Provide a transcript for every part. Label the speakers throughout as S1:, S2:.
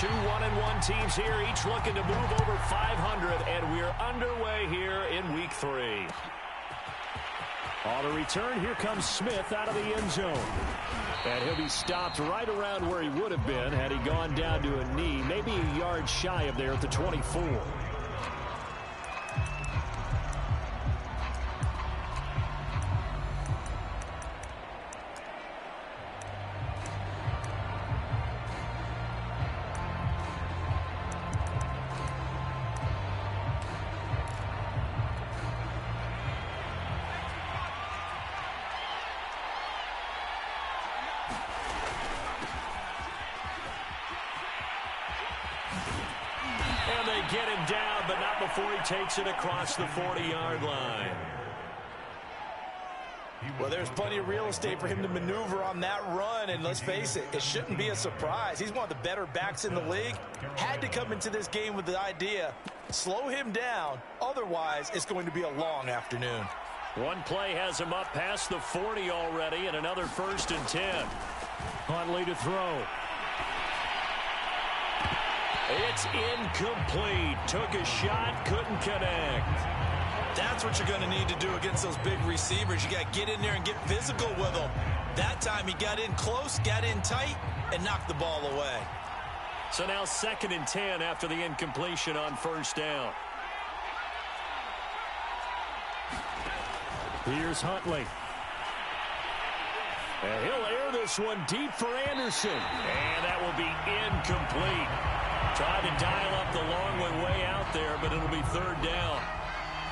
S1: Two 1-1 teams here, each looking to move over 500, and we're underway here in week 3. On the return, here comes Smith out of the end zone. And he'll be stopped right around where he would have been had he gone down to a knee, maybe a yard shy of there at the 24. Get him down, but not before he takes it across the 40-yard line.
S2: Well, there's plenty of real estate for him to maneuver on that run, and let's face it, it shouldn't be a surprise. He's one of the better backs in the league. Had to come into this game with the idea, slow him down, otherwise it's going to be a long afternoon.
S1: One play has him up past the 40 already, and another 1st and 10. Huntley to throw. It's incomplete. Took a shot, couldn't connect.
S2: That's what you're going to need to do against those big receivers. You got to get in there and get physical with them. That time he got in close, got in tight, and knocked the ball away.
S1: So now 2nd and 10 after the incompletion on 1st down. Here's Huntley. And he'll air this one deep for Anderson. And that will be incomplete. Tried to dial up the long one way out there, but it'll be 3rd down.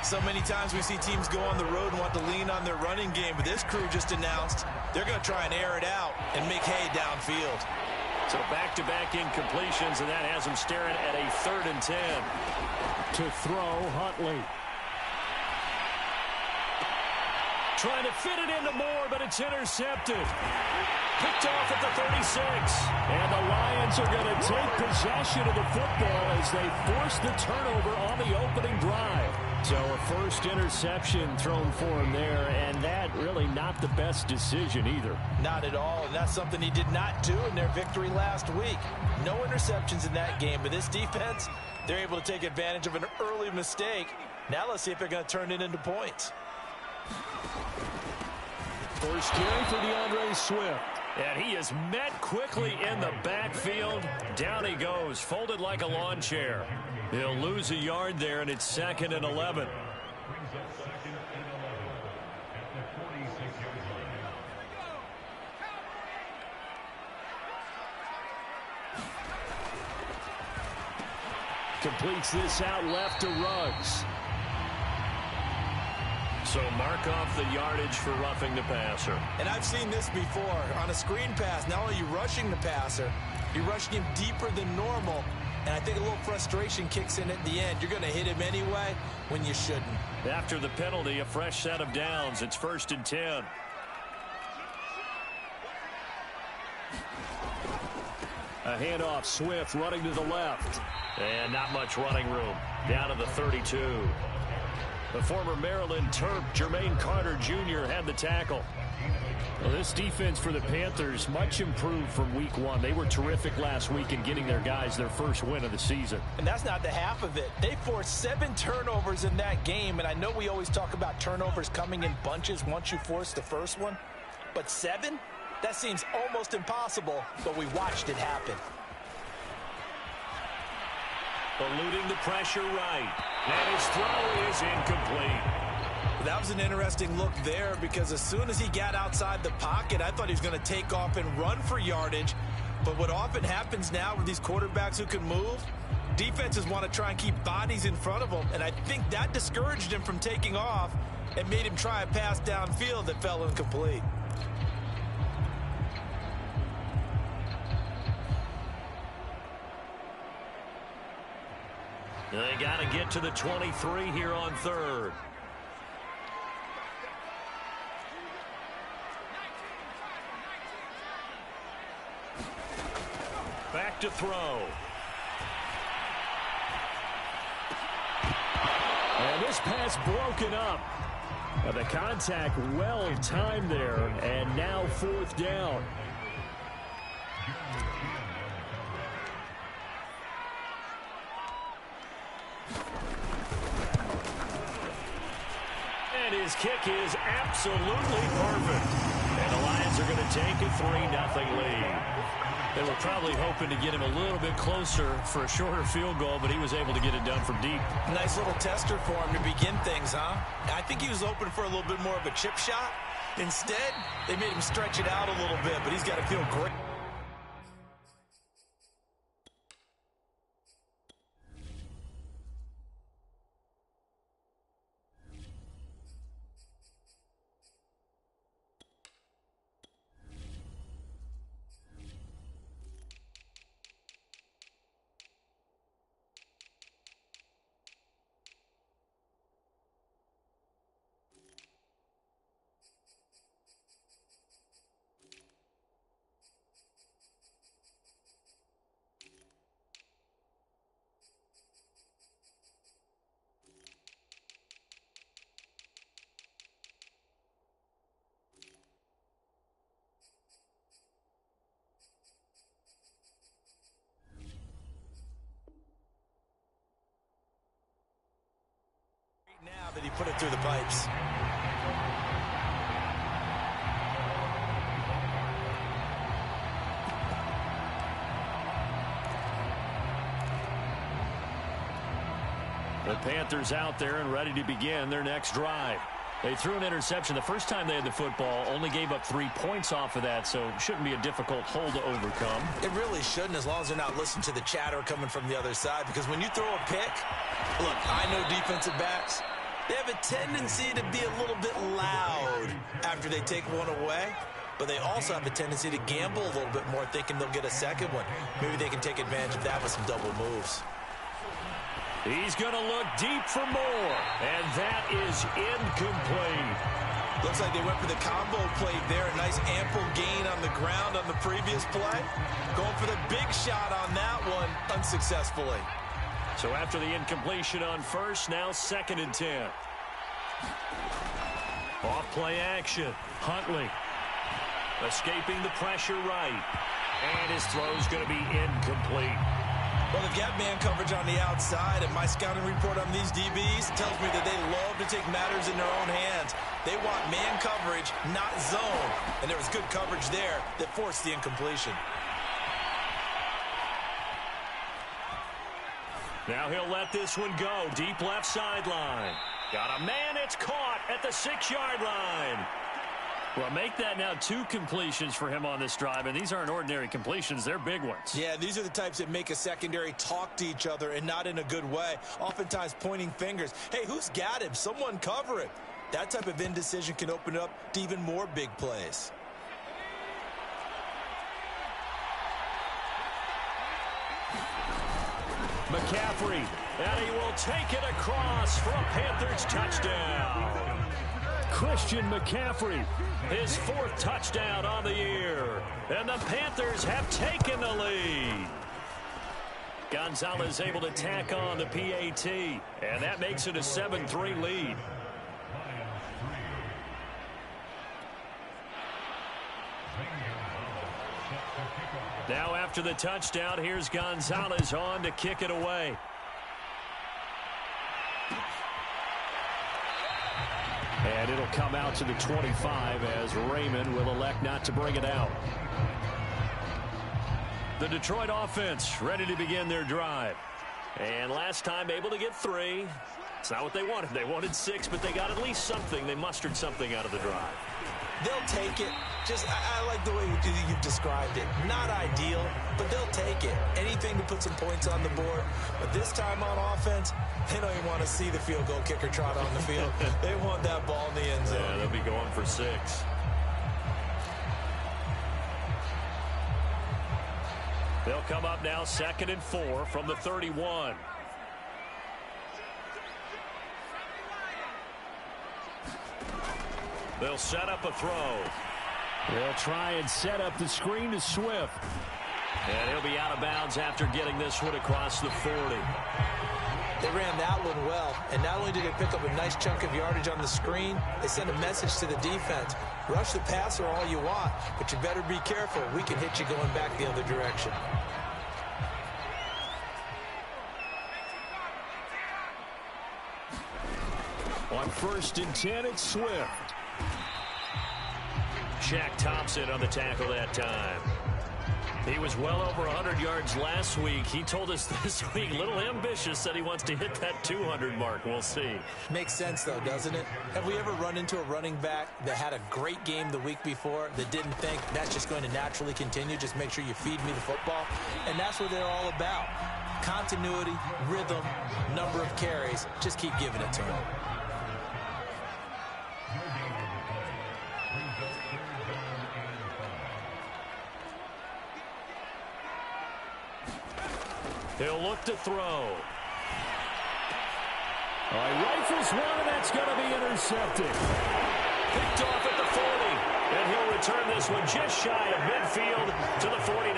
S2: So many times we see teams go on the road and want to lean on their running game, but this crew just announced they're going to try and air it out and make hay downfield.
S1: So back-to-back incompletions, and that has them staring at a 3rd and 10. To throw, Huntley. Trying to fit it into Moore, but it's intercepted. Picked off at the 36. And the Lions are going to take possession of the football as they force the turnover on the opening drive. So a 1st interception thrown for him there, and that really not the best decision either.
S2: Not at all, and that's something he did not do in their victory last week. No interceptions in that game, but this defense, they're able to take advantage of an early mistake. Now let's see if they're going to turn it into points.
S1: First carry for DeAndre Swift. And he is met quickly in the backfield. Down he goes, folded like a lawn chair. He'll lose a yard there, and it's 2nd and 11. Completes this out left to Ruggs. So mark off the yardage for roughing the passer.
S2: And I've seen this before. On a screen pass, not only are you rushing the passer, you're rushing him deeper than normal. And I think a little frustration kicks in at the end. You're going to hit him anyway when you shouldn't.
S1: After the penalty, a fresh set of downs. It's 1st and 10. A handoff, Swift running to the left. And not much running room. Down to the 32. The former Maryland Terp, Jermaine Carter Jr., had the tackle. Well, this defense for the Panthers, much improved from week 1. They were terrific last week in getting their guys their first win of the season.
S2: And that's not the half of it. They forced 7 turnovers in that game, and I know we always talk about turnovers coming in bunches once you force the first one. But 7? That seems almost impossible, but we watched it happen.
S1: Eluding the pressure right. And his throw is incomplete.
S2: That was an interesting look there because as soon as he got outside the pocket, I thought he was going to take off and run for yardage. But what often happens now with these quarterbacks who can move, defenses want to try and keep bodies in front of them. And I think that discouraged him from taking off and made him try a pass downfield that fell incomplete.
S1: They got to get to the 23 here on 3rd. Back to throw. And this pass broken up. The contact well timed there, and now 4th down. his kick is absolutely perfect. And the Lions are going to take a 3-0 lead. They were probably hoping to get him a little bit closer for a shorter field goal, but he was able to get it done from deep.
S2: Nice little tester for him to begin things, huh? I think he was hoping for a little bit more of a chip shot. Instead, they made him stretch it out a little bit, but he's got to feel great. Now that he put it through the pipes.
S1: The Panthers out there and ready to begin their next drive. They threw an interception the first time they had the football, only gave up 3 points off of that, so it shouldn't be a difficult hole to overcome.
S2: It really shouldn't, as long as they're not listening to the chatter coming from the other side, because when you throw a pick, look, I know defensive backs, they have a tendency to be a little bit loud after they take one away, but they also have a tendency to gamble a little bit more, thinking they'll get a second one. Maybe they can take advantage of that with some double moves.
S1: He's going to look deep for more, and that is incomplete.
S2: Looks like they went for the combo play there. A nice ample gain on the ground on the previous play. Going for the big shot on that one unsuccessfully.
S1: So after the incompletion on first, now 2nd and 10. Off play action. Huntley escaping the pressure right. And his throw's going to be incomplete.
S2: Well, they've got man coverage on the outside, and my scouting report on these DBs tells me that they love to take matters in their own hands. They want man coverage, not zone. And there was good coverage there that forced the incompletion.
S1: Now he'll let this one go. Deep left sideline. Got a man. It's caught at the 6-yard line. Well, make that now 2 completions for him on this drive, and these aren't ordinary completions. They're big ones.
S2: Yeah, these are the types that make a secondary talk to each other, and not in a good way. Oftentimes pointing fingers. Hey, who's got him? Someone cover it. That type of indecision can open it up to even more big plays.
S1: McCaffrey, and he will take it across for a Panthers touchdown. Christian McCaffrey, his 4th touchdown on the year. And the Panthers have taken the lead. Gonzalez able to tack on the PAT, and that makes it a 7-3 lead. Now after the touchdown, here's Gonzalez on to kick it away. And it'll come out to the 25 as Raymond will elect not to bring it out. The Detroit offense ready to begin their drive. And last time able to get 3. It's not what they wanted. They wanted 6, but they got at least something. They mustered something out of the drive.
S2: They'll take it. I like the way you've described it. Not ideal, but they'll take it. Anything to put some points on the board. But this time on offense, they don't even want to see the field goal kicker trot on the field. They want that ball in the end zone.
S1: Yeah, they'll be going for 6. They'll come up now 2nd and 4 from the 31. They'll set up a throw. They'll try and set up the screen to Swift. And he'll be out of bounds after getting this one across the 40.
S2: They ran that one well, and not only did they pick up a nice chunk of yardage on the screen, they sent a message to the defense. Rush the passer all you want, but you better be careful. We can hit you going back the other direction.
S1: On 1st and 10, it's Swift. Shaq Thompson on the tackle that time. He was well over 100 yards last week. He told us this week, a little ambitious, said he wants to hit that 200 mark. We'll see.
S2: Makes sense, though, doesn't it? Have we ever run into a running back that had a great game the week before that didn't think that's just going to naturally continue? Just make sure you feed me the football. And that's what they're all about. Continuity, rhythm, number of carries. Just keep giving it to him.
S1: He'll look to throw. All right, rifles one, and that's going to be intercepted. Picked off at the 40, and he'll return this one just shy of midfield to the 49.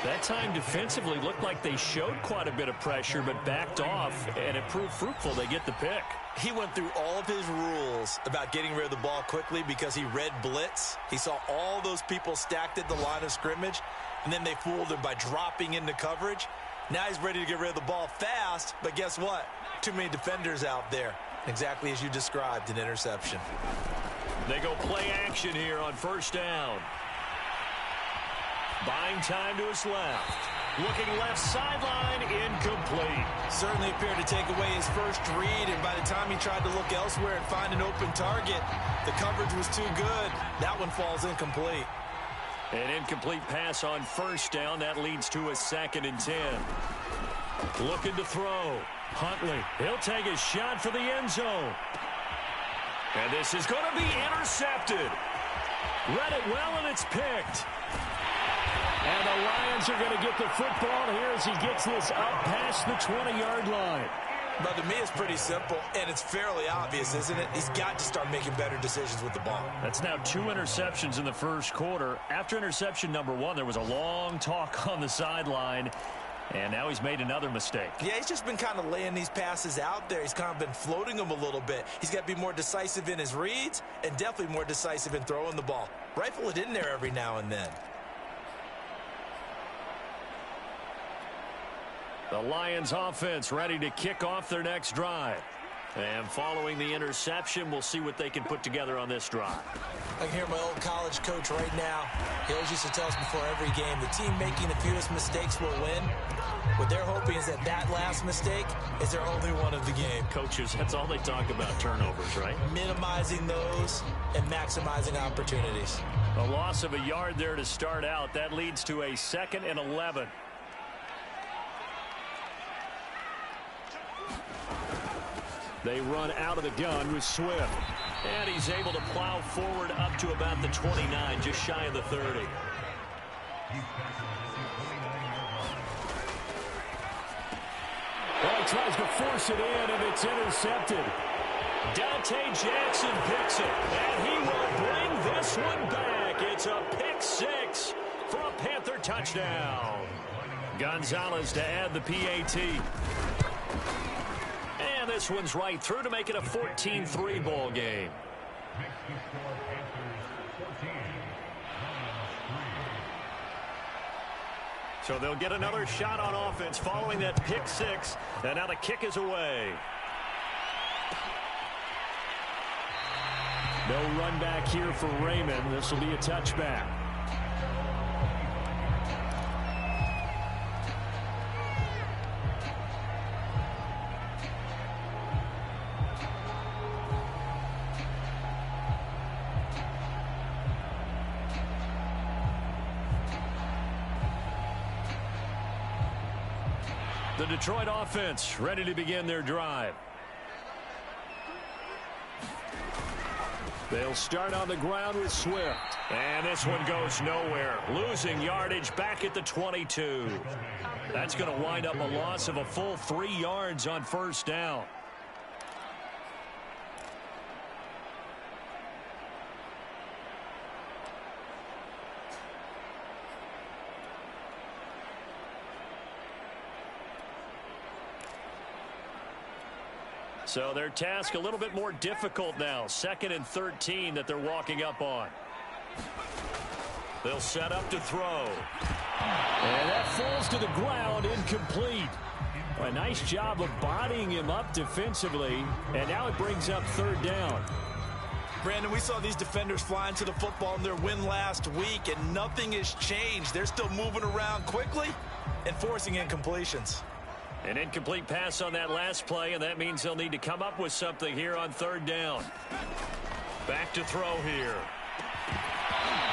S1: That time defensively looked like they showed quite a bit of pressure, but backed off, and it proved fruitful. They get the pick.
S2: He went through all of his rules about getting rid of the ball quickly because he read blitz. He saw all those people stacked at the line of scrimmage, and then they fooled him by dropping into coverage. Now he's ready to get rid of the ball fast, but guess what? Too many defenders out there. Exactly as you described, an interception.
S1: They go play action here on 1st down. Buying time to his left. Looking left sideline, incomplete.
S2: Certainly appeared to take away his first read, and by the time he tried to look elsewhere and find an open target, the coverage was too good. That one falls incomplete.
S1: An incomplete pass on 1st down. That leads to a 2nd and 10. Looking to throw. Huntley, he'll take a shot for the end zone. And this is going to be intercepted. Read it well, and it's picked. And the Lions are going to get the football here as he gets this up past the 20-yard line.
S2: But to me, it's pretty simple, and it's fairly obvious, isn't it? He's got to start making better decisions with the ball.
S1: That's now 2 interceptions in the first quarter. After interception number 1, there was a long talk on the sideline, and now he's made another mistake. Yeah,
S2: he's just been kind of laying these passes out there. He's kind of been floating them a little bit. He's got to be more decisive in his reads and definitely more decisive in throwing the ball. Rifle it in there every now and then.
S1: The Lions offense ready to kick off their next drive. And following the interception, we'll see what they can put together on this drive.
S2: I can hear my old college coach right now. He always used to tell us before every game, the team making the fewest mistakes will win. What they're hoping is that last mistake is their only one of the game.
S1: Coaches, that's all they talk about, turnovers, right?
S2: Minimizing those and maximizing opportunities.
S1: A loss of a yard there to start out. That leads to a 2nd and 11. They run out of the gun with Swift. And he's able to plow forward up to about the 29, just shy of the 30. Well, he tries to force it in, and it's intercepted. Dante Jackson picks it, and he will bring this one back. It's a pick 6 for a Panther touchdown. Gonzalez to add the PAT. And this one's right through to make it a 14-3 ball game. So they'll get another shot on offense following that pick 6. And now the kick is away. No run back here for Raymond. This will be a touchback. The Detroit offense ready to begin their drive. They'll start on the ground with Swift. And this one goes nowhere. Losing yardage back at the 22. That's going to wind up a loss of a full 3 yards on 1st down. So their task a little bit more difficult now. 2nd and 13 that they're walking up on. They'll set up to throw. And that falls to the ground, incomplete. A nice job of bodying him up defensively, and now it brings up third down.
S2: Brandon, we saw these defenders fly into the football in their win last week, and nothing has changed. They're still moving around quickly and forcing incompletions.
S1: An incomplete pass on that last play, and that means they'll need to come up with something here on third down. Back to throw here.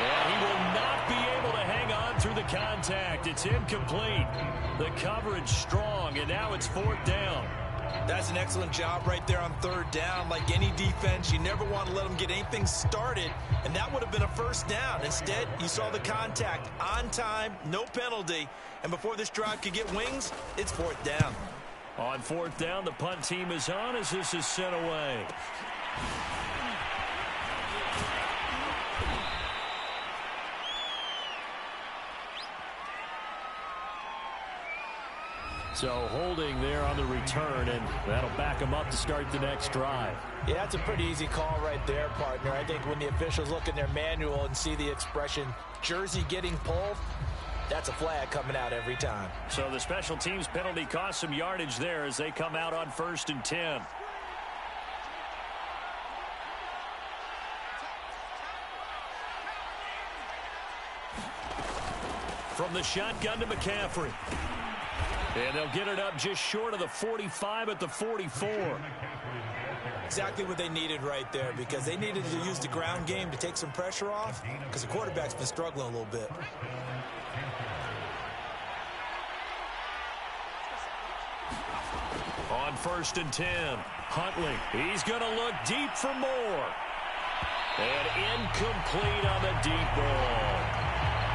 S1: And he will not be able to hang on through the contact. It's incomplete. The coverage strong, and now it's fourth down.
S2: That's an excellent job right there on third down. Like any defense, you never want to let them get anything started, and that would have been a first down. Instead, you saw the contact on time, no penalty, and before this drive could get wings, it's fourth down.
S1: On fourth down, the punt team is on as this is sent away. So holding there on the return, and that'll back them up to start the next drive.
S2: Yeah, that's a pretty easy call right there, partner. I think when the officials look in their manual and see the expression, jersey getting pulled, that's a flag coming out every time.
S1: So the special teams penalty cost some yardage there as they come out on 1st and 10. From the shotgun to McCaffrey. And they'll get it up just short of the 45 at the 44.
S2: Exactly what they needed right there, because they needed to use the ground game to take some pressure off, because the quarterback's been struggling a little bit.
S1: On 1st and 10, Huntley. He's going to look deep for more. And incomplete on the deep ball.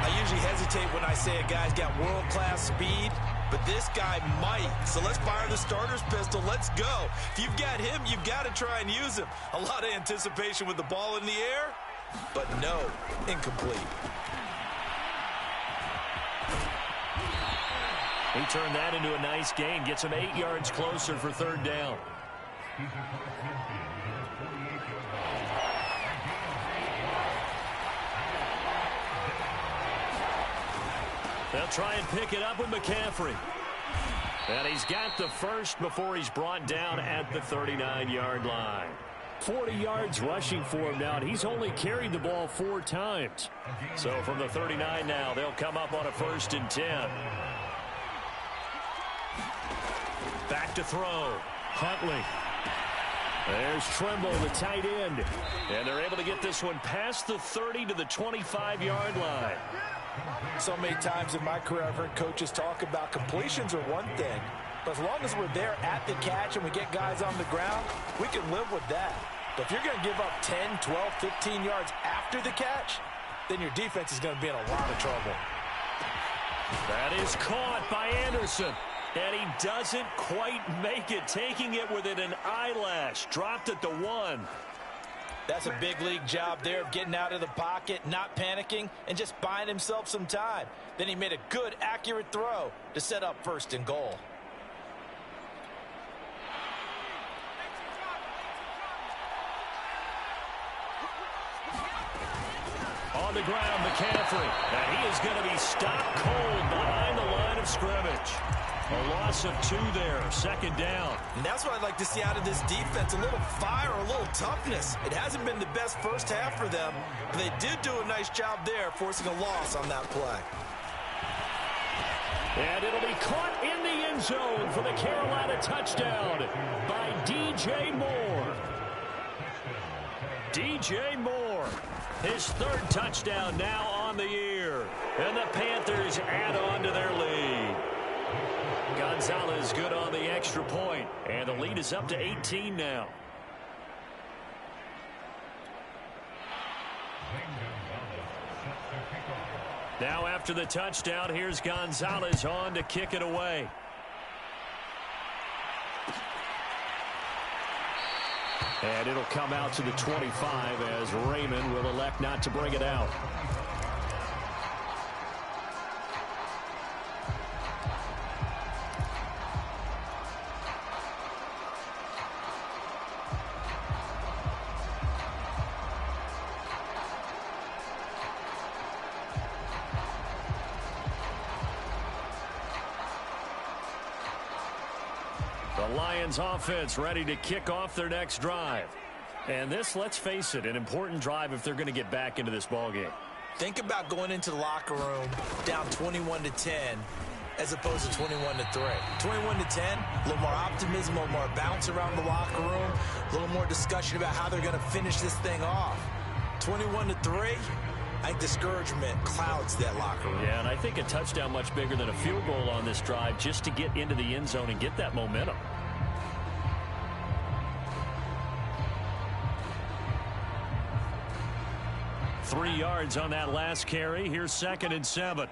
S2: I usually hesitate when I say a guy's got world-class speed, but this guy might. So let's fire the starter's pistol. Let's go. If you've got him, you've got to try and use him. A lot of anticipation with the ball in the air, but no, incomplete.
S1: He turned that into a nice gain. Gets him 8 yards closer for third down. They'll try and pick it up with McCaffrey. And he's got the first before he's brought down at the 39-yard line. 40 yards rushing for him now, and he's only carried the ball 4 times. So from the 39 now, they'll come up on a 1st and 10. Back to throw. Huntley. There's Trimble, the tight end. And they're able to get this one past the 30 to the 25-yard line.
S2: So many times in my career, I've heard coaches talk about completions are one thing, but as long as we're there at the catch and we get guys on the ground, we can live with that. But if you're going to give up 10, 12, 15 yards after the catch, then your defense is going to be in a lot of trouble.
S1: That is caught by Anderson. And he doesn't quite make it, taking it within an eyelash. Dropped at the 1.
S2: That's a big league job there of getting out of the pocket, not panicking, and just buying himself some time. Then he made a good, accurate throw to set up 1st and goal.
S1: On the ground, McCaffrey. And he is going to be stopped cold behind the line of scrimmage. A loss of 2 there, 2nd down.
S2: And that's what I'd like to see out of this defense, a little fire, a little toughness. It hasn't been the best first half for them, but they did do a nice job there, forcing a loss on that play.
S1: And it'll be caught in the end zone for the Carolina touchdown by DJ Moore. DJ Moore, his 3rd touchdown now on the year. And the Panthers add on to their lead. Gonzalez good on the extra point, and the lead is up to 18 now. Now after the touchdown, here's Gonzalez on to kick it away. And it'll come out to the 25 as Raymond will elect not to bring it out. The Lions offense ready to kick off their next drive. And this, let's face it, an important drive if they're going to get back into this ballgame.
S2: Think about going into the locker room down 21-10 as opposed to 21-3. 21-10, a little more optimism, a little more bounce around the locker room, a little more discussion about how they're going to finish this thing off. 21-3, I think discouragement clouds that locker room.
S1: Yeah, and I think a touchdown much bigger than a field goal on this drive just to get into the end zone and get that momentum. Three yards on that last carry. Here's 2nd and 7.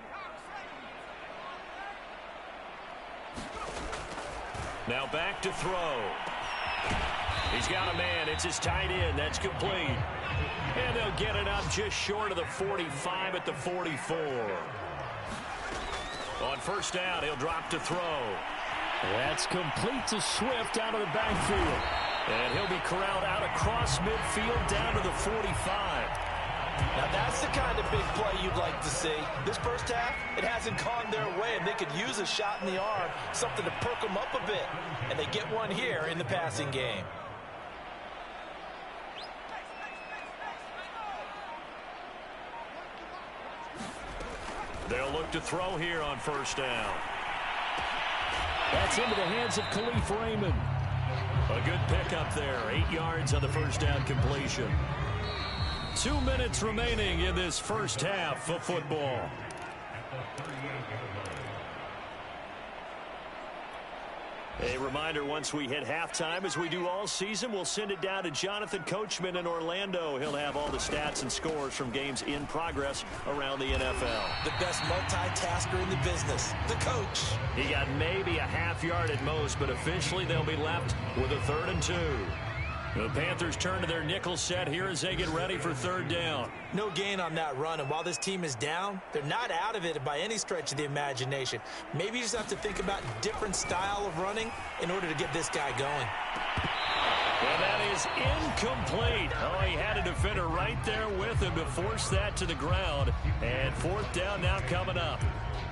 S1: Now back to throw. He's got a man. It's his tight end. That's complete. And they'll get it up just short of the 45 at the 44. On first down, he'll drop to throw. That's complete to Swift out of the backfield. And he'll be corralled out across midfield down to the 45.
S2: Now that's the kind of big play you'd like to see. This first half, it hasn't gone their way, and they could use a shot in the arm, something to perk them up a bit. And they get one here in the passing game.
S1: They'll look to throw here on first down. That's into the hands of Khalif Raymond. A good pickup there. 8 yards on the first down completion. 2 minutes remaining in this first half of football. A reminder, once we hit halftime, as we do all season, we'll send it down to Jonathan Coachman in Orlando. He'll have all the stats and scores from games in progress around the NFL.
S2: The best multitasker in the business, the coach.
S1: He got maybe a half yard at most, but officially they'll be left with a 3rd and 2. The Panthers turn to their nickel set here as they get ready for 3rd down.
S2: No gain on that run, and while this team is down, they're not out of it by any stretch of the imagination. Maybe you just have to think about a different style of running in order to get this guy going.
S1: And that is incomplete. Oh, he had a defender right there with him to force that to the ground. And 4th down now coming up.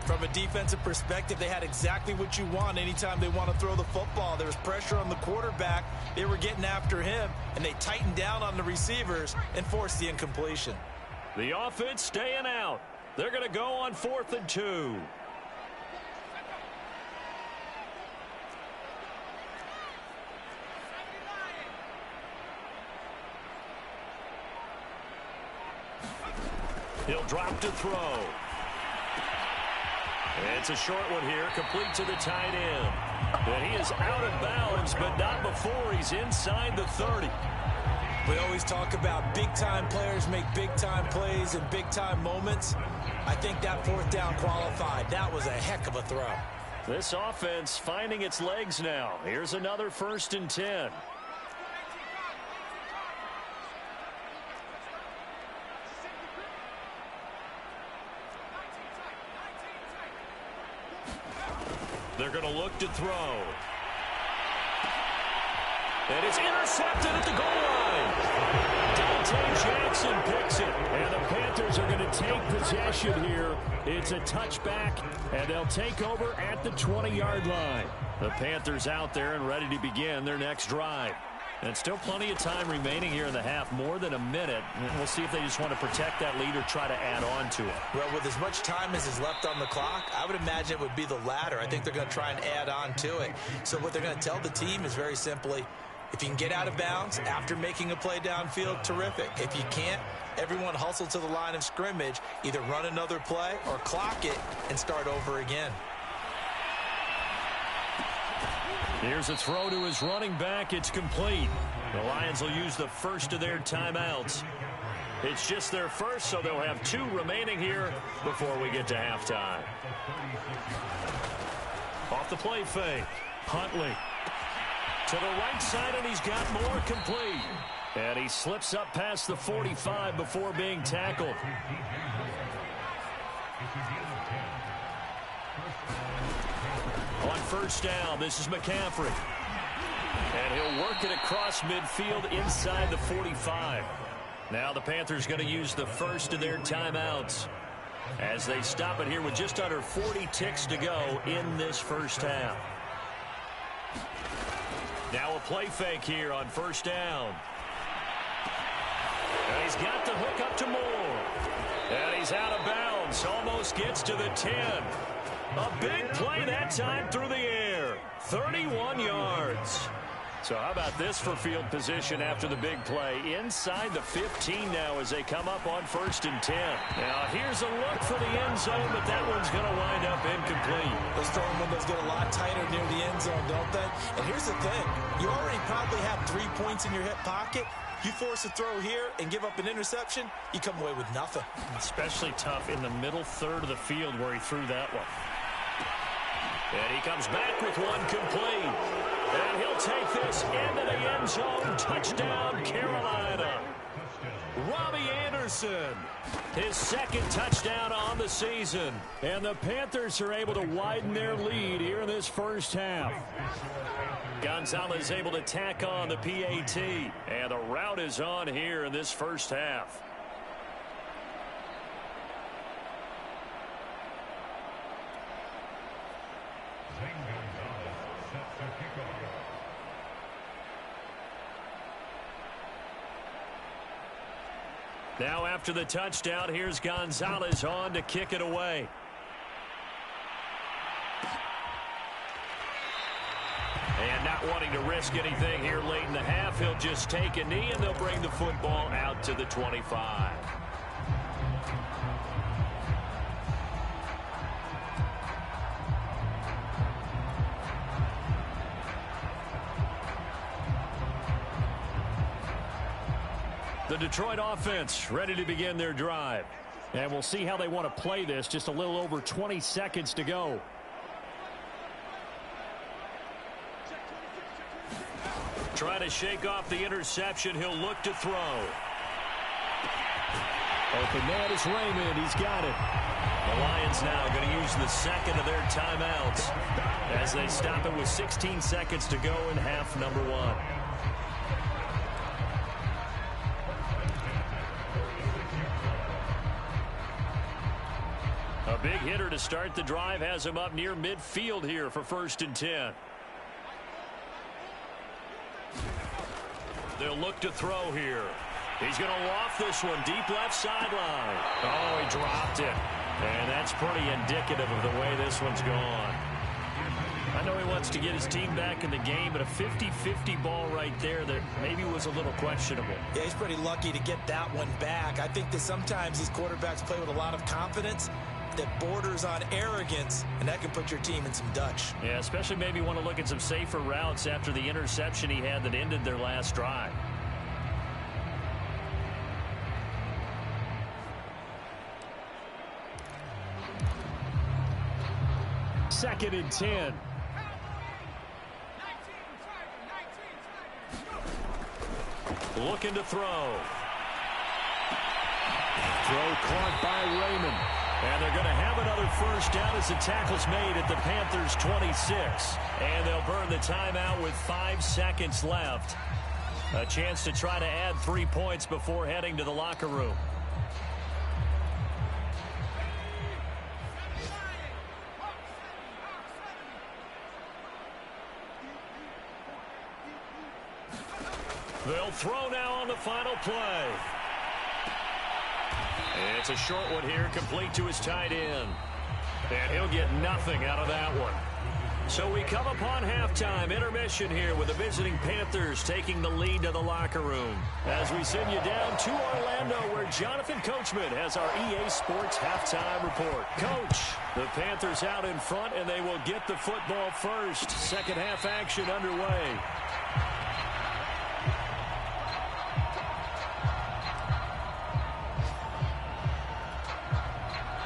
S2: From a defensive perspective, they had exactly what you want anytime they want to throw the football. There was pressure on the quarterback. They were getting after him, and they tightened down on the receivers and forced the incompletion.
S1: The offense staying out. They're going to go on 4th and 2. He'll drop to throw. It's a short one here, complete to the tight end. And he is out of bounds, but not before he's inside the 30.
S2: We always talk about big-time players make big-time plays in big-time moments. I think that 4th down qualified. That was a heck of a throw.
S1: This offense finding its legs now. Here's another 1st and 10. They're going to look to throw. And it's intercepted at the goal line. Dante Jackson picks it. And the Panthers are going to take possession here. It's a touchback, and they'll take over at the 20-yard line. The Panthers out there and ready to begin their next drive. And still plenty of time remaining here in the half, more than a minute. And we'll see if they just want to protect that lead or try to add on to it.
S2: Well, with as much time as is left on the clock, I would imagine it would be the latter. I think they're going to try and add on to it. So what they're going to tell the team is very simply, if you can get out of bounds after making a play downfield, terrific. If you can't, everyone hustle to the line of scrimmage, either run another play or clock it and start over again.
S1: Here's a throw to his running back. It's complete. The Lions will use the first of their timeouts. It's just their first, so they'll have 2 remaining here before we get to halftime. Off the play fake. Huntley to the right side, and he's got more complete. And he slips up past the 45 before being tackled. On first down, this is McCaffrey. And he'll work it across midfield inside the 45. Now the Panthers going to use the first of their timeouts as they stop it here with just under 40 ticks to go in this first half. Now a play fake here on first down. And he's got the hook up to Moore. And he's out of bounds. Almost gets to the 10. A big play that time through the air. 31 yards. So how about this for field position after the big play? Inside the 15 now as they come up on 1st and 10. Now here's a look for the end zone, but that one's going to wind up incomplete.
S2: Those throwing windows get a lot tighter near the end zone, don't they? And here's the thing. You already probably have 3 points in your hip pocket. You force a throw here and give up an interception, you come away with nothing. Especially tough in the middle third of the field where he threw that one.
S1: And he comes back with one complete. And he'll take this into the end zone. Touchdown, Carolina. Robbie Anderson, his 2nd touchdown on the season. And the Panthers are able to widen their lead here in this first half. Gonzalez able to tack on the PAT. And the route is on here in this first half. Now after the touchdown, here's Gonzalez on to kick it away. And not wanting to risk anything here late in the half, he'll just take a knee and they'll bring the football out to the 25. The Detroit offense ready to begin their drive. And we'll see how they want to play this. Just a little over 20 seconds to go. Trying to shake off the interception. He'll look to throw. Open man is Raymond. He's got it. The Lions now going to use the 2nd of their timeouts as they stop it with 16 seconds to go in half number 1. A big hitter to start the drive has him up near midfield here for 1st and 10. They'll look to throw here. He's going to loft this one deep left sideline. Oh, he dropped it. And that's pretty indicative of the way this one's gone. I know he wants to get his team back in the game, but a 50-50 ball right there that maybe was a little questionable. Yeah, he's pretty lucky to get that one back. I think that sometimes these quarterbacks play with a lot of confidence that borders on arrogance, and that can put your team in some Dutch. Yeah, especially maybe want to look at some safer routes after the interception he had that ended their last drive. Second and 10. Looking to throw. Throw caught by Raymond. And they're going to have another first down as the tackle's made at the Panthers' 26. And they'll burn the timeout with 5 seconds left. A chance to try to add 3 points before heading to the locker room. They'll throw now on the final play. It's a short one here, complete to his tight end. And he'll get nothing out of that one. So we come upon halftime, intermission here with the visiting Panthers taking the lead to the locker room. As we send you down to Orlando where Jonathan Coachman has our EA Sports halftime report. Coach, the Panthers out in front and they will get the football first. Second half action underway.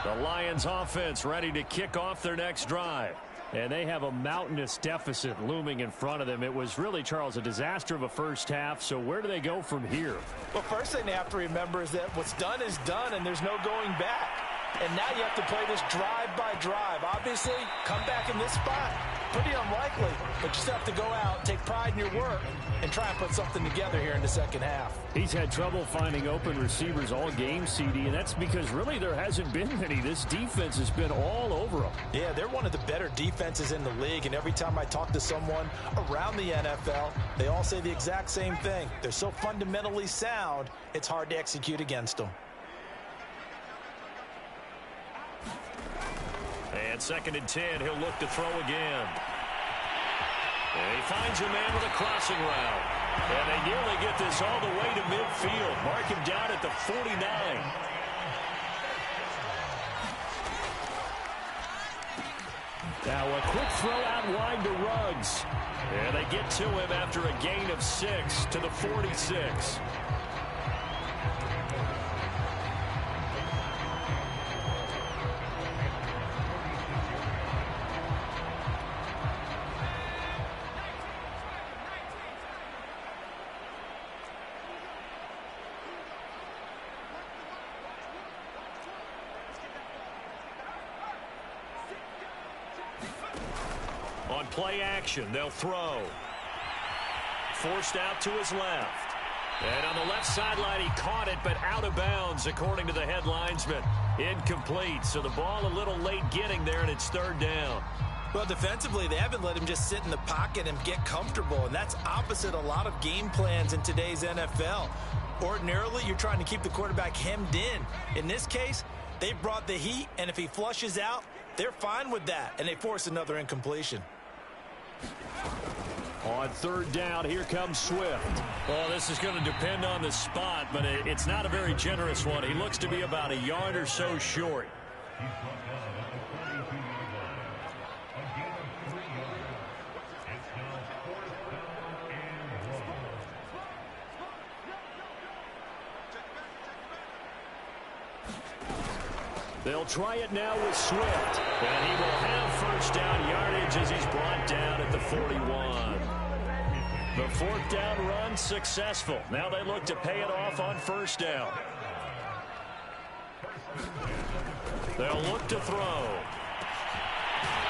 S1: The Lions offense ready to kick off their next drive. And they have a mountainous deficit looming in front of them. It was really, Charles, a disaster of a first half. So where do they go from here?
S2: Well, first thing they have to remember is that what's done is done and there's no going back. And now you have to play this drive by drive. Obviously, come back in this spot. pretty unlikely, but you still have to go out, take pride in your work, and try and put something together here in the second half.
S1: He's had trouble finding open receivers all game, CD, and that's because really there hasn't been many. This defense has been all over them.
S2: Yeah, they're one of the better defenses in the league, and every time I talk to someone around the NFL, they all say the exact same thing. They're so fundamentally sound, it's hard to execute against them.
S1: And 2nd and 10, he'll look to throw again. And he finds a man with a crossing route. And they nearly get this all the way to midfield. Mark him down at the 49. Now a quick throw out wide to Ruggs. And they get to him after a gain of 6 to the 46. On play action, they'll throw. Forced out to his left. And on the left sideline, he caught it, but out of bounds, according to the head linesman. Incomplete, so the ball a little late getting there, and it's 3rd down.
S2: Well, defensively, they haven't let him just sit in the pocket and get comfortable, and that's opposite a lot of game plans in today's NFL. Ordinarily, you're trying to keep the quarterback hemmed in. In this case, they brought the heat, and if he flushes out, they're fine with that, and they force another incompletion.
S1: On 3rd down, here comes Swift. Well, this is going to depend on the spot, but it's not a very generous one. He looks to be about a yard or so short. They'll try it now with Swift. And he will have 1st down yardage as he's brought down at the 41. The 4th down run successful. Now they look to pay it off on 1st down. They'll look to throw.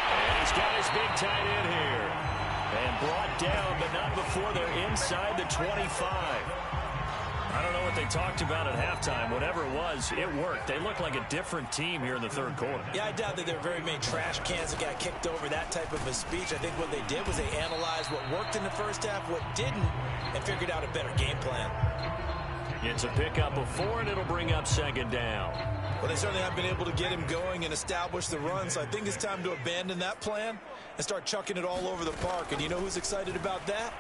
S1: And he's got his big tight end here. And brought down, but not before they're inside the 25. I don't know what they talked about at halftime. Whatever it was, it worked. They look like a different team here in the 3rd quarter.
S2: Yeah, I doubt that there are very many trash cans that got kicked over that type of a speech. I think what they did was they analyzed what worked in the first half, what didn't, and figured out a better game plan.
S1: It's a pickup of 4, and it'll bring up 2nd down.
S2: Well, they certainly haven't been able to get him going and establish the run, so I think it's time to abandon that plan and start chucking it all over the park. And you know who's excited about that?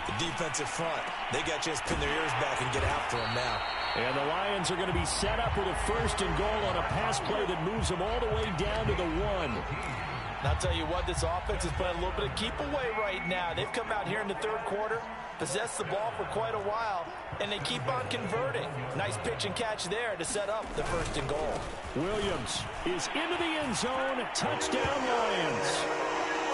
S2: The defensive front. They got to just pin their ears back and get after him now.
S1: And the Lions are going to be set up with a 1st and goal on a pass play that moves them all the way down to the 1.
S2: And I'll tell you what, this offense is playing a little bit of keep away right now. They've come out here in the 3rd quarter, possessed the ball for quite a while, and they keep on converting. Nice pitch and catch there to set up the 1st and goal.
S1: Williams is into the end zone. Touchdown, Lions.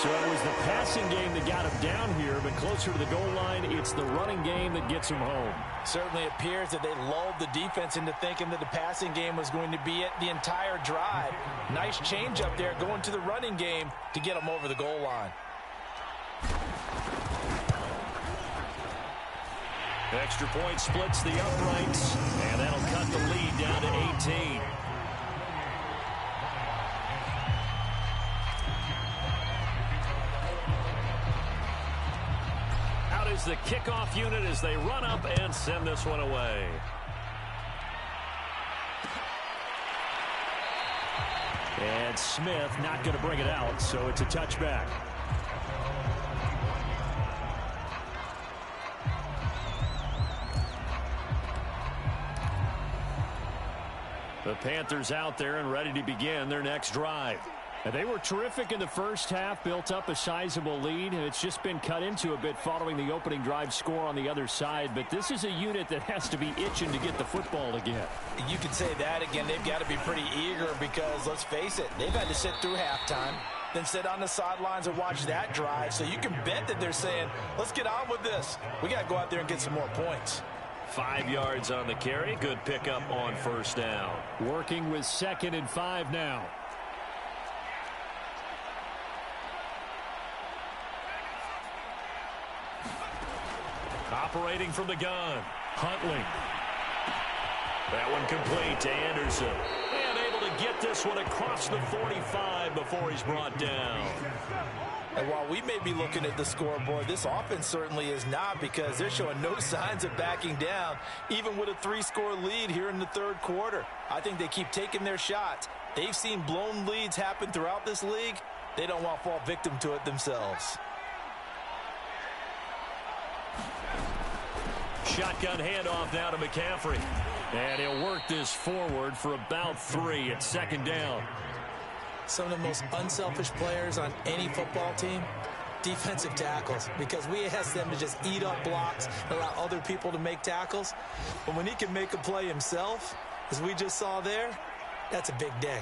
S1: So it was the passing game that got him down here, but closer to the goal line, it's the running game that gets him home.
S2: Certainly appears that they lulled the defense into thinking that the passing game was going to be it the entire drive. Nice change up there going to the running game to get them over the goal line.
S1: Extra point splits the uprights, and that'll cut the lead down to 18. Is the kickoff unit as they run up and send this one away. And Smith not going to bring it out, so it's a touchback. The Panthers out there and ready to begin their next drive. And they were terrific in the first half, built up a sizable lead, and it's just been cut into a bit following the opening drive score on the other side. But this is a unit that has to be itching to get the football again.
S2: You can say that again. They've got to be pretty eager because, let's face it, they've had to sit through halftime, then sit on the sidelines and watch that drive. So you can bet that they're saying, let's get on with this. We got to go out there and get some more points.
S1: 5 yards on the carry. Good pickup on 1st down. Working with 2nd and 5 now. Operating from the gun, Huntley. That one complete to Anderson. And able to get this one across the 45 before he's brought down.
S2: And while we may be looking at the scoreboard, this offense certainly is not, because they're showing no signs of backing down, even with a 3-score lead here in the third quarter. I think they keep taking their shots. They've seen blown leads happen throughout this league. They don't want to fall victim to it themselves.
S1: Shotgun handoff now to McCaffrey. And he'll work this forward for about 3 at second down.
S2: Some of the most unselfish players on any football team, defensive tackles, because we ask them to just eat up blocks, allow other people to make tackles. But when he can make a play himself, as we just saw there, that's a big day.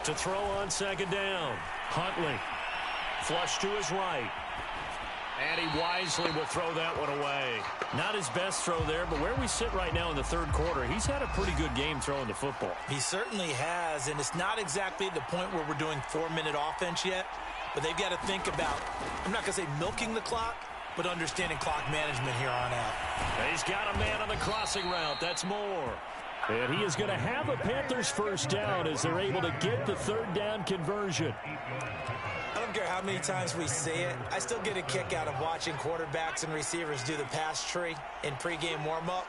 S1: To throw on second down, Huntley. Flush to his right. And he wisely will throw that one away. Not his best throw there, but where we sit right now in the third quarter, he's had a pretty good game throwing the football.
S2: He certainly has, and it's not exactly at the point where we're doing 4-minute offense yet, but they've got to think about, I'm not going to say milking the clock, but understanding clock management here on out.
S1: He's got a man on the crossing route. That's Moore. And he is going to have a Panthers first down as they're able to get the third down conversion.
S2: I don't care how many times we see it. I still get a kick out of watching quarterbacks and receivers do the pass tree in pregame warm-up.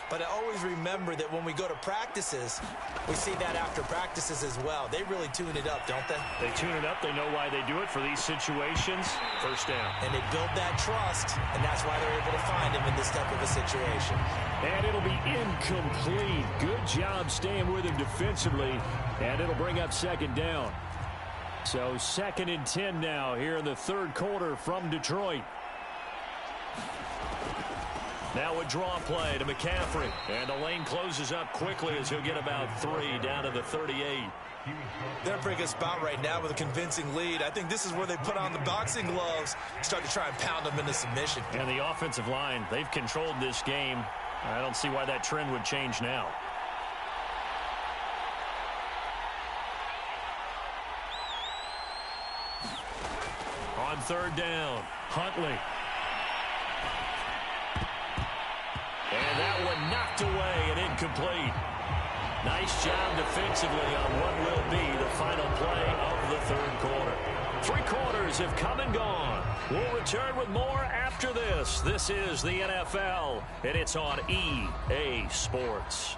S2: But I always remember that when we go to practices, we see that after practices as well. They really tune it up, don't they?
S1: They tune it up. They know why they do it for these situations. First down.
S2: And they build that trust, and that's why they're able to find him in this type of a situation.
S1: And it'll be incomplete. Good job staying with him defensively. And it'll bring up second down. So 2nd and 10 now here in the third quarter from Detroit. Now a draw play to McCaffrey. And the lane closes up quickly as he'll get about 3 down to the 38.
S2: They're in a pretty good spot right now with a convincing lead. I think this is where they put on the boxing gloves, start to try and pound them into submission.
S1: And the offensive line, they've controlled this game. I don't see why that trend would change now. On third down, Huntley. And that one knocked away and incomplete. Nice job defensively on what will be the final play of the third quarter. 3 quarters have come and gone. We'll return with more after this. This is the NFL, and it's on EA Sports.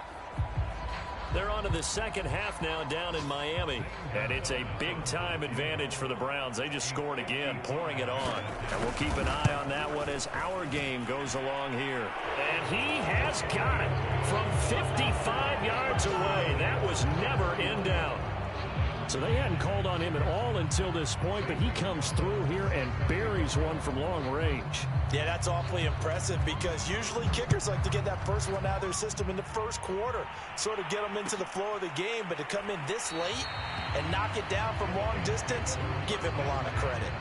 S1: They're on to the second half now down in Miami. And it's a big-time advantage for the Browns. They just scored again, pouring it on. And we'll keep an eye on that one as our game goes along here. And he has got it from 55 yards away. That was never in doubt. So they hadn't called on him at all until this point, but he comes through here and buries one from long range.
S2: Yeah, that's awfully impressive because usually kickers like to get that first one out of their system in the first quarter, sort of get them into the flow of the game, but to come in this late and knock it down from long distance, give him a lot of credit.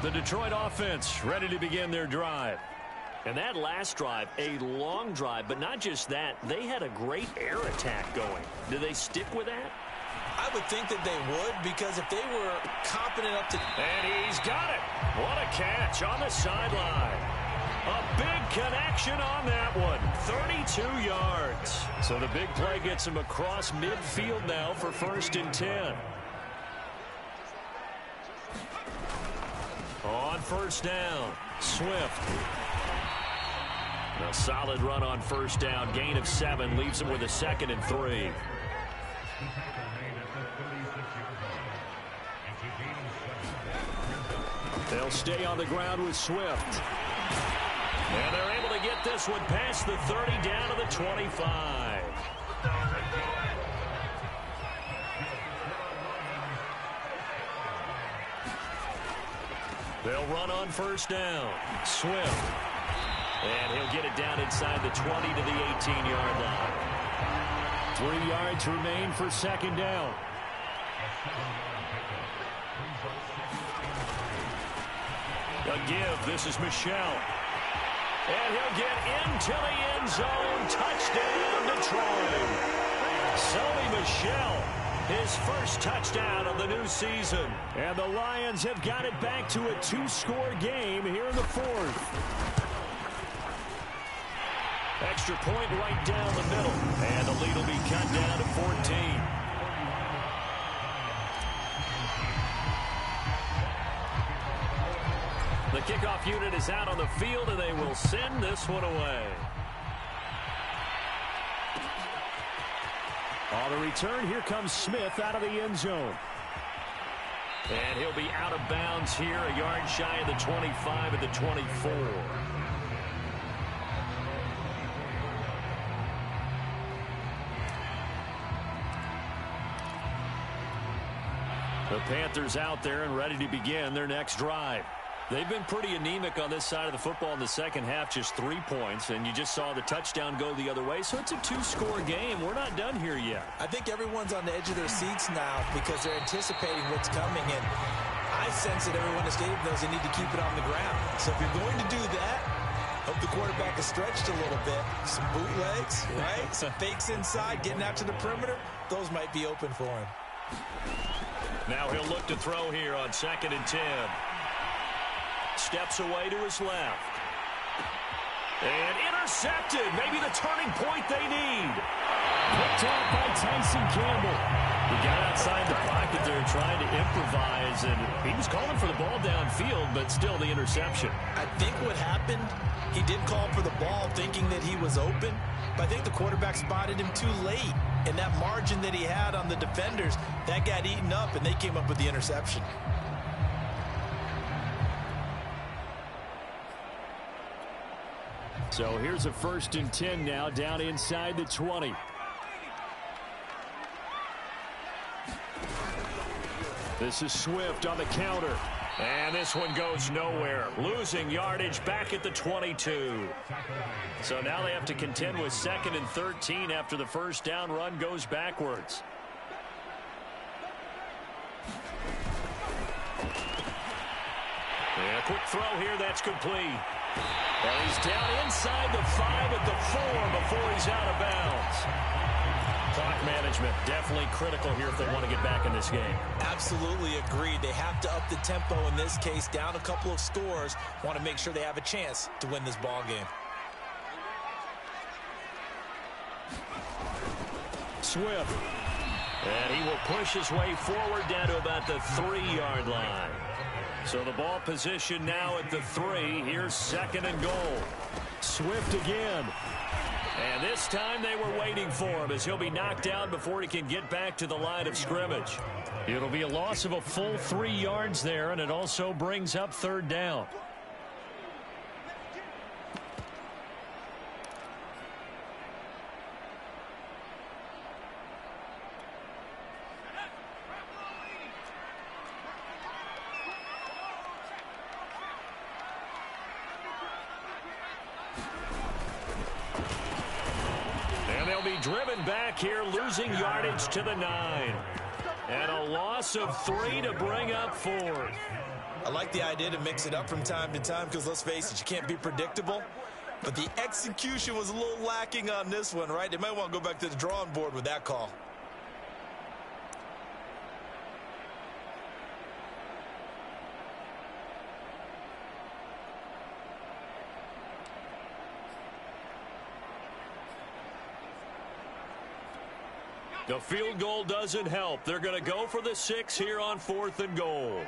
S1: The Detroit offense ready to begin their drive. And that last drive, a long drive, but not just that, they had a great air attack going. Do they stick with that?
S2: I would think that they would, because if they were confident up to...
S1: And he's got it. What a catch on the sideline. A big connection on that one. 32 yards. So the big play gets him across midfield now for 1st and 10. On first down, Swift. A solid run on first down. Gain of 7 leaves him with a 2nd and 3. They'll stay on the ground with Swift. And they're able to get this one past the 30 down to the 25. They'll run on first down. Swift. And he'll get it down inside the 20 to the 18-yard line. 3 yards remain for second down. A give. This is Michelle. And he'll get into the end zone. Touchdown, Detroit. Sony Michel, his first touchdown of the new season. And the Lions have got it back to a 2-score game here in the fourth. Extra point right down the middle. And the lead will be cut down to 14. The kickoff unit is out on the field, and they will send this one away. On the return, here comes Smith out of the end zone. And he'll be out of bounds here, a yard shy of the 25 at the 24. The Panthers out there and ready to begin their next drive. They've been pretty anemic on this side of the football in the second half, just 3 points, and you just saw the touchdown go the other way, so it's a 2-score game. We're not done here yet.
S2: I think everyone's on the edge of their seats now because they're anticipating what's coming, and I sense that everyone in the stadium knows they need to keep it on the ground. So if you're going to do that, hope the quarterback is stretched a little bit. Some bootlegs, right? Some fakes inside, getting out to the perimeter. Those might be open for him.
S1: Now he'll look to throw here on 2nd and 10. Steps away to his left. And intercepted. Maybe the turning point they need. Picked off by Tyson Campbell. He got outside the pocket there trying to improvise, and he was calling for the ball downfield, but still the interception.
S2: I think what happened, he did call for the ball thinking that he was open, but I think the quarterback spotted him too late. And that margin that he had on the defenders, that got eaten up, and they came up with the interception.
S1: So here's a 1st and 10 now, down inside the 20. This is Swift on the counter. And this one goes nowhere. Losing yardage back at the 22. So now they have to contend with 2nd and 13 after the first down run goes backwards. And a quick throw here, that's complete. Well, he's down inside the 5 at the 4 before he's out of bounds. Clock management definitely critical here if they want to get back in this game.
S2: Absolutely agreed. They have to up the tempo in this case, down a couple of scores. Want to make sure they have a chance to win this ball game.
S1: Swift. And he will push his way forward down to about the 3-yard line. So the ball position now at the 3. Here's 2nd and goal. Swift again. And this time they were waiting for him as he'll be knocked down before he can get back to the line of scrimmage. It'll be a loss of a full 3 yards there, and it also brings up 3rd down. Driven back here, losing yardage to the 9. And a loss of 3 to bring up 4th.
S2: I like the idea to mix it up from time to time because, let's face it, you can't be predictable. But the execution was a little lacking on this one, right? They might want to go back to the drawing board with that call.
S1: The field goal doesn't help. They're going to go for the 6 here on 4th and goal.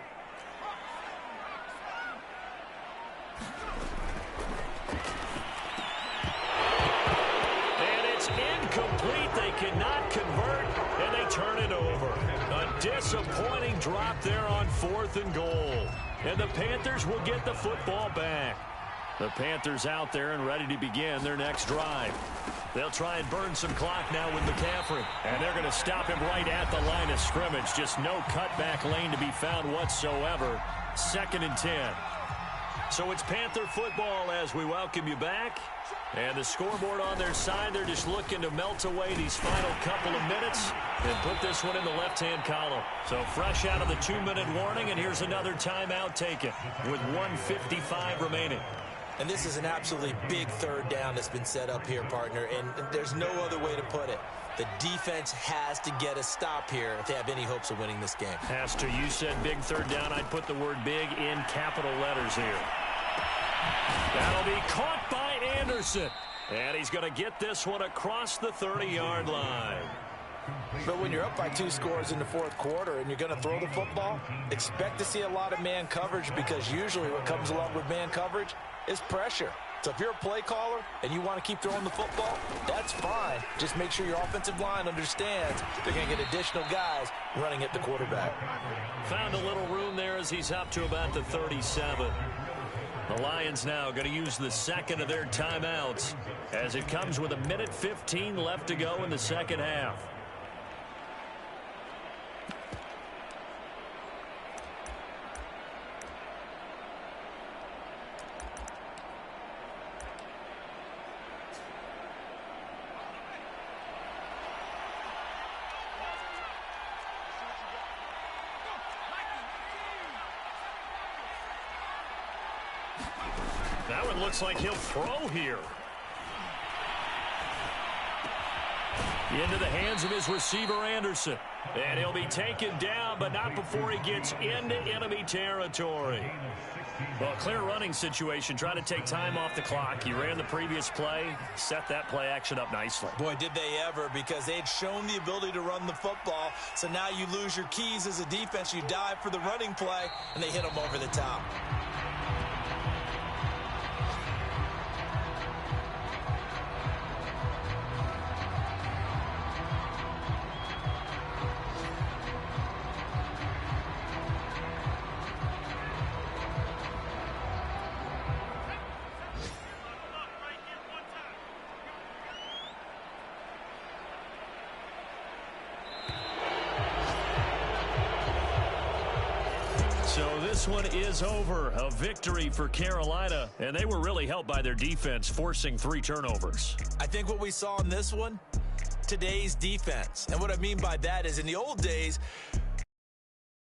S1: And it's incomplete. They cannot convert, and they turn it over. A disappointing drop there on 4th and goal. And the Panthers will get the football back. The Panthers out there and ready to begin their next drive. They'll try and burn some clock now with McCaffrey. And they're going to stop him right at the line of scrimmage. Just no cutback lane to be found whatsoever. 2nd and 10. So it's Panther football as we welcome you back. And the scoreboard on their side, they're just looking to melt away these final couple of minutes and put this one in the left-hand column. So fresh out of the 2-minute warning, and here's another timeout taken with 1:55 remaining.
S2: And this is an absolutely big third down that's been set up here, partner, and there's no other way to put it. The defense has to get a stop here if they have any hopes of winning this game.
S1: Pastor, you said big third down. I'd put the word big in capital letters here. That'll be caught by Anderson. And he's going to get this one across the 30-yard line.
S2: But when you're up by 2 scores in the fourth quarter and you're going to throw the football, expect to see a lot of man coverage, because usually what comes along with man coverage is pressure. So if you're a play caller and you want to keep throwing the football, that's fine. Just make sure your offensive line understands they're going to get additional guys running at the quarterback.
S1: Found a little room there as he's up to about the 37. The Lions now going to use the second of their timeouts as it comes with 1:15 left to go in the second half. That one looks like he'll throw here. Into the hands of his receiver, Anderson. And he'll be taken down, but not before he gets into enemy territory. Well, clear running situation, trying to take time off the clock. He ran the previous play, set that play action up nicely.
S2: Boy, did they ever, because they had shown the ability to run the football. So now you lose your keys as a defense. You dive for the running play, and they hit him over the top.
S1: So this one is over. A victory for Carolina, and they were really helped by their defense, forcing 3 turnovers.
S2: I think what we saw in this one, today's defense. And what I mean by that is, in the old days,